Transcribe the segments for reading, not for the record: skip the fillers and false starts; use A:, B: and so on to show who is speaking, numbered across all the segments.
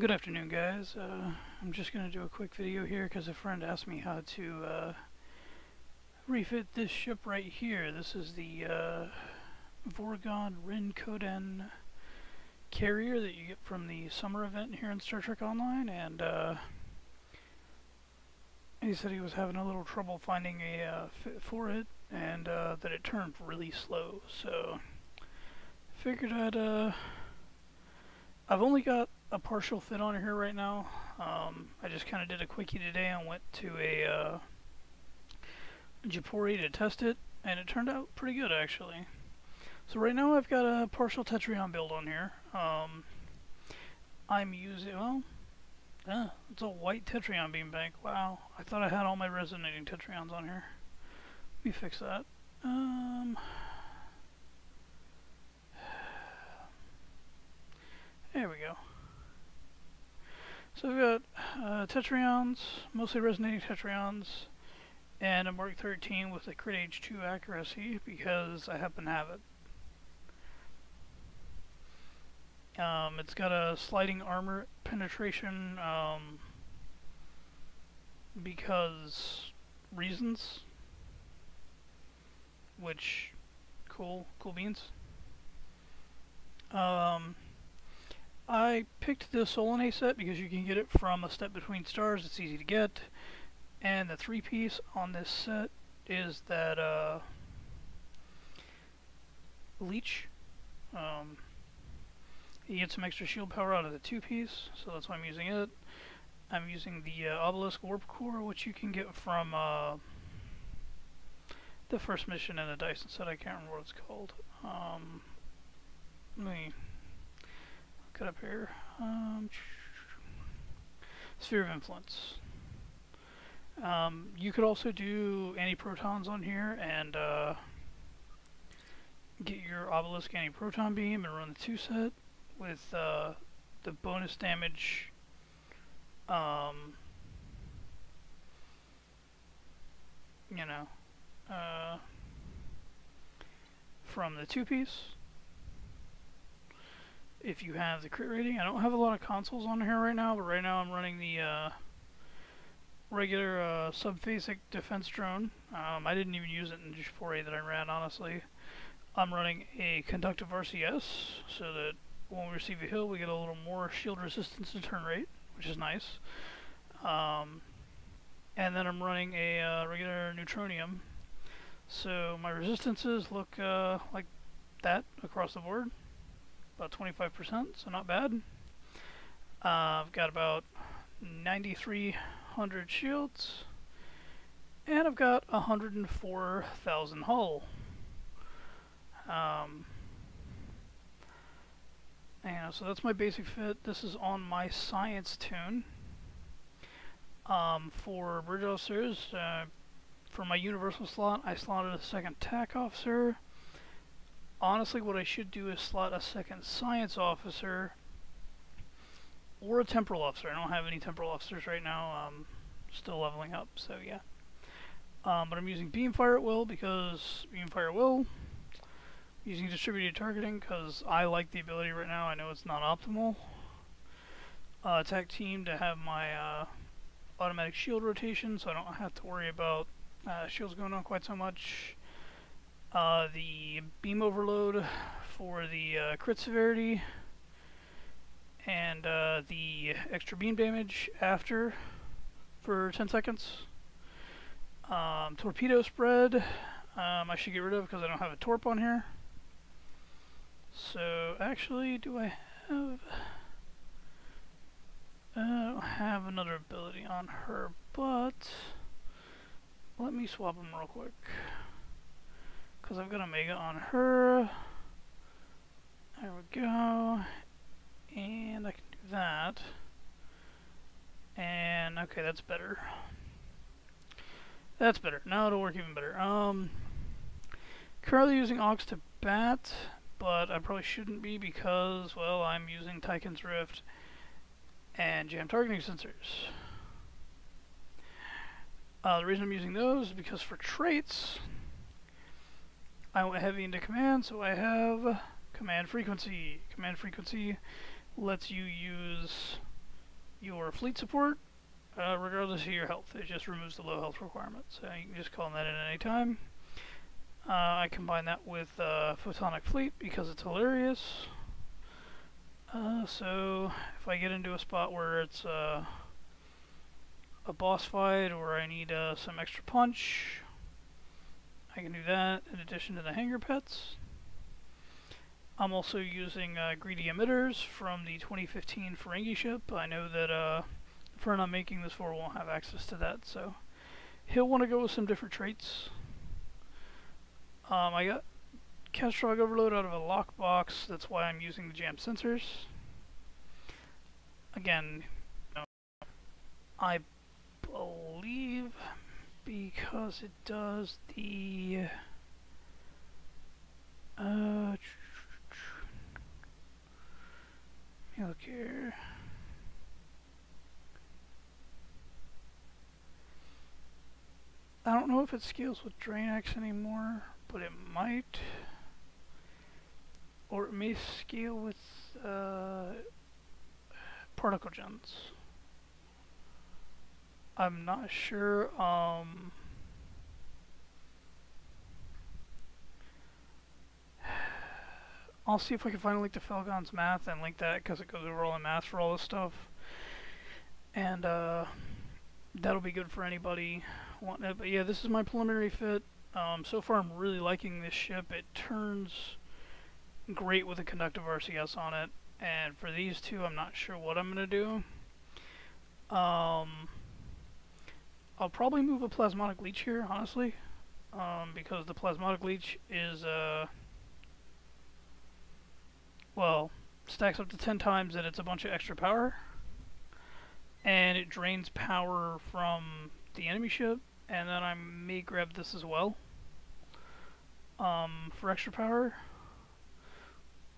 A: Good afternoon, guys. I'm just going to do a quick video here because a friend asked me how to refit this ship right here. This is the Vorgon Rin-Koden carrier that you get from the summer event here in Star Trek Online, and he said he was having a little trouble finding a fit for it, and that it turned really slow. So figured I've only got a partial fit on here right now. I just kind of did a quickie today and went to a Japori to test it, and it turned out pretty good actually. So right now I've got a partial Tetrion build on here. I'm using, it's a white Tetrion beam bank. Wow, I thought I had all my resonating Tetrions on here. Let me fix that. There we go. So we've got Tetrions, mostly resonating Tetrions, and a Mark 13 with a crit age 2 accuracy because I happen to have it. It's got a sliding armor penetration because reasons, which cool beans. I picked the Solanae set because you can get it from a Step Between Stars. It's easy to get, and the 3-piece on this set is that Leech. You get some extra shield power out of the 2-piece, so that's why I'm using it. I'm using the Obelisk Warp Core, which you can get from the first mission in the Dyson set. I can't remember what it's called. Let me look it up here. Sphere of Influence. You could also do anti-protons on here and get your Obelisk anti-proton beam and run the 2 set with the bonus damage from the 2-piece. If you have the crit rating, I don't have a lot of consoles on here right now, but right now I'm running the regular subphasic defense drone. I didn't even use it in G4A that I ran, honestly. I'm running a conductive RCS so that when we receive a hill we get a little more shield resistance and turn rate, which is nice. And then I'm running a regular neutronium, so my resistances look like that across the board, about 25%, so not bad. I've got about 9,300 shields, and I've got 104,000 hull. So that's my basic fit. This is on my science tune. For bridge officers, for my universal slot, I slotted a second TAC officer. Honestly, what I should do is slot a second science officer or a temporal officer. I don't have any temporal officers right now. Still leveling up, so yeah. But I'm using Beamfire at will because Beamfire at will. Using distributed targeting because I like the ability right now. I know it's not optimal. Attack team to have my automatic shield rotation, so I don't have to worry about shields going on quite so much. The beam overload for the crit severity, and the extra beam damage after for 10 seconds. Torpedo spread I should get rid of because I don't have a torp on here. So actually, do I have... I don't have another ability on her, but let me swap them real quick because I've got Omega on her. There we go, and I can do that. And okay, that's better. That's better. Now it'll work even better. Currently using Aux to bat, but I probably shouldn't be because, well, I'm using Tychon's Rift and jam targeting sensors. The reason I'm using those is because for traits, I went heavy into command, so I have command frequency. Command frequency lets you use your fleet support, regardless of your health. It just removes the low health requirement, so you can just call that in at any time. I combine that with Photonic Fleet because it's hilarious. So if I get into a spot where it's a boss fight or I need some extra punch, I can do that in addition to the hanger pets. I'm also using greedy emitters from the 2015 Ferengi ship. I know that the friend I'm making this for won't have access to that, so he'll want to go with some different traits. I got catastrophic overload out of a lockbox. That's why I'm using the jam sensors. Again, I believe because it does the look here. I don't know if it scales with Drain X anymore, but it might. Or it may scale with particle gens. I'm not sure. I'll see if I can find a link to Felgon's math and link that because it goes over all the math for all this stuff. And that'll be good for anybody wanting it. But yeah, this is my preliminary fit. So far I'm really liking this ship. It turns great with a conductive RCS on it. And for these two, I'm not sure what I'm going to do. I'll probably move a plasmodic leech here, honestly. Because the plasmodic leech is, well, stacks up to 10 times and it's a bunch of extra power. And it drains power from the enemy ship. And then I may grab this as well. For extra power.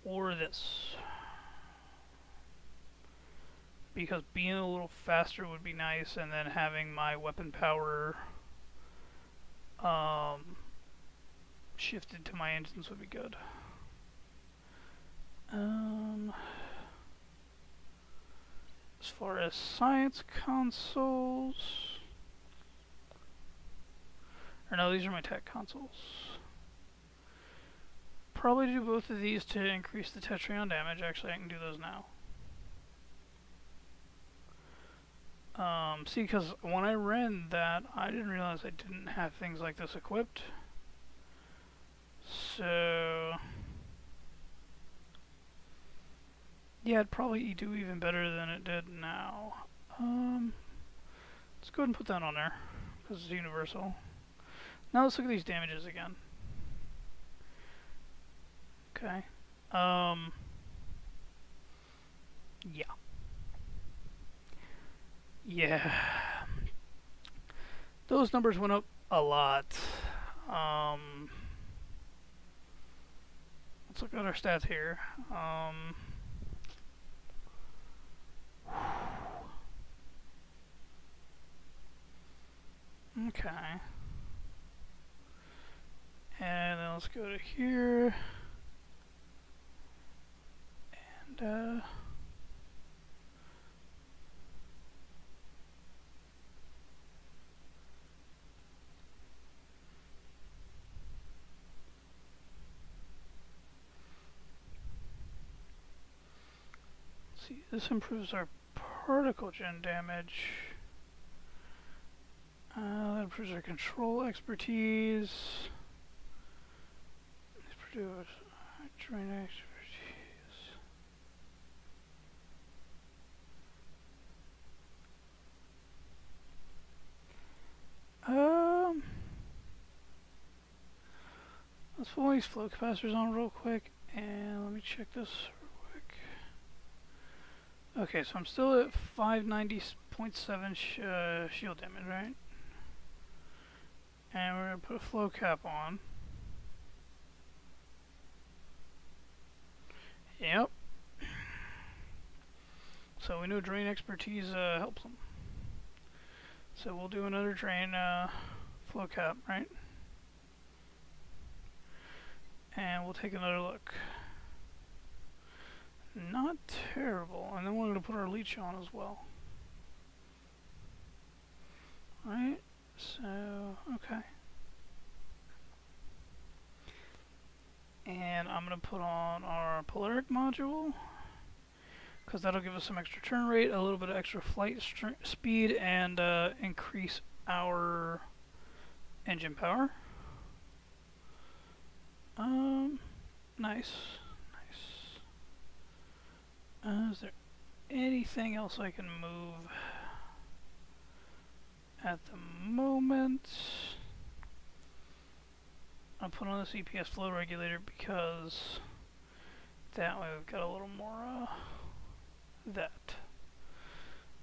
A: Or this. Because being a little faster would be nice, and then having my weapon power shifted to my engines would be good. As far as science consoles, or no, these are my tech consoles. Probably do both of these to increase the Tetrion damage. Actually, I can do those now. See, because when I ran that, I didn't realize I didn't have things like this equipped. So yeah, it'd probably do even better than it did now. Let's go ahead and put that on there, because it's universal. Now let's look at these damages again. Okay. Yeah. Yeah. Those numbers went up a lot. Let's look at our stats here. Okay. And then let's go to here. And see, this improves our particle gen damage. That improves our control expertise. Let's produce train expertise. Let's pull these flow capacitors on real quick, and let me check this real quick. Okay, so I'm still at 590.7 shield damage, right? And we're going to put a flow cap on. Yep. So we know drain expertise helps them. So we'll do another drain flow cap, right? And we'll take another look. Not terrible. And then we're going to put our leech on as well. Right, so, okay. And I'm going to put on our polaric module, because that'll give us some extra turn rate, a little bit of extra flight speed, and increase our engine power. Nice. Is there anything else I can move at the moment? I'll put on this EPS flow regulator because that way we've got a little more that.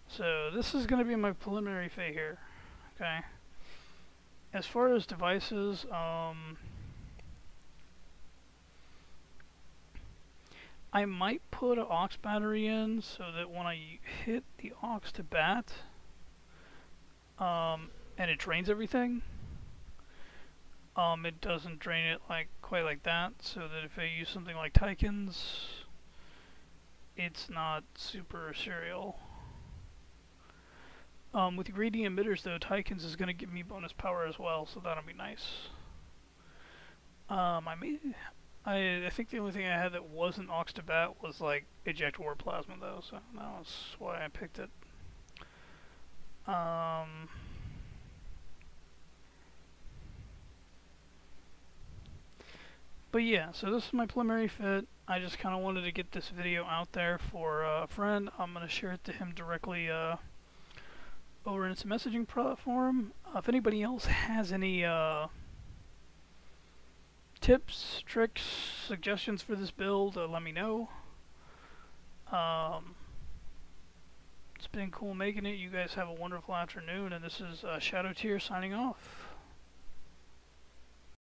A: So this is going to be my preliminary FA here. Okay. As far as devices, I might put an aux battery in so that when I hit the aux to bat, and it drains everything, it doesn't drain it quite like that, so that if I use something like Tychons, it's not super serial. With gradient emitters though, Tychons is going to give me bonus power as well, so that'll be nice. I think the only thing I had that wasn't aux to bat was like eject warp plasma though, so that's why I picked it. But yeah, so this is my preliminary fit. I just kind of wanted to get this video out there for a friend. I'm going to share it to him directly over in its messaging platform. If anybody else has any tips, tricks, suggestions for this build, let me know. It's been cool making it. You guys have a wonderful afternoon, and this is Shadow Tier signing off.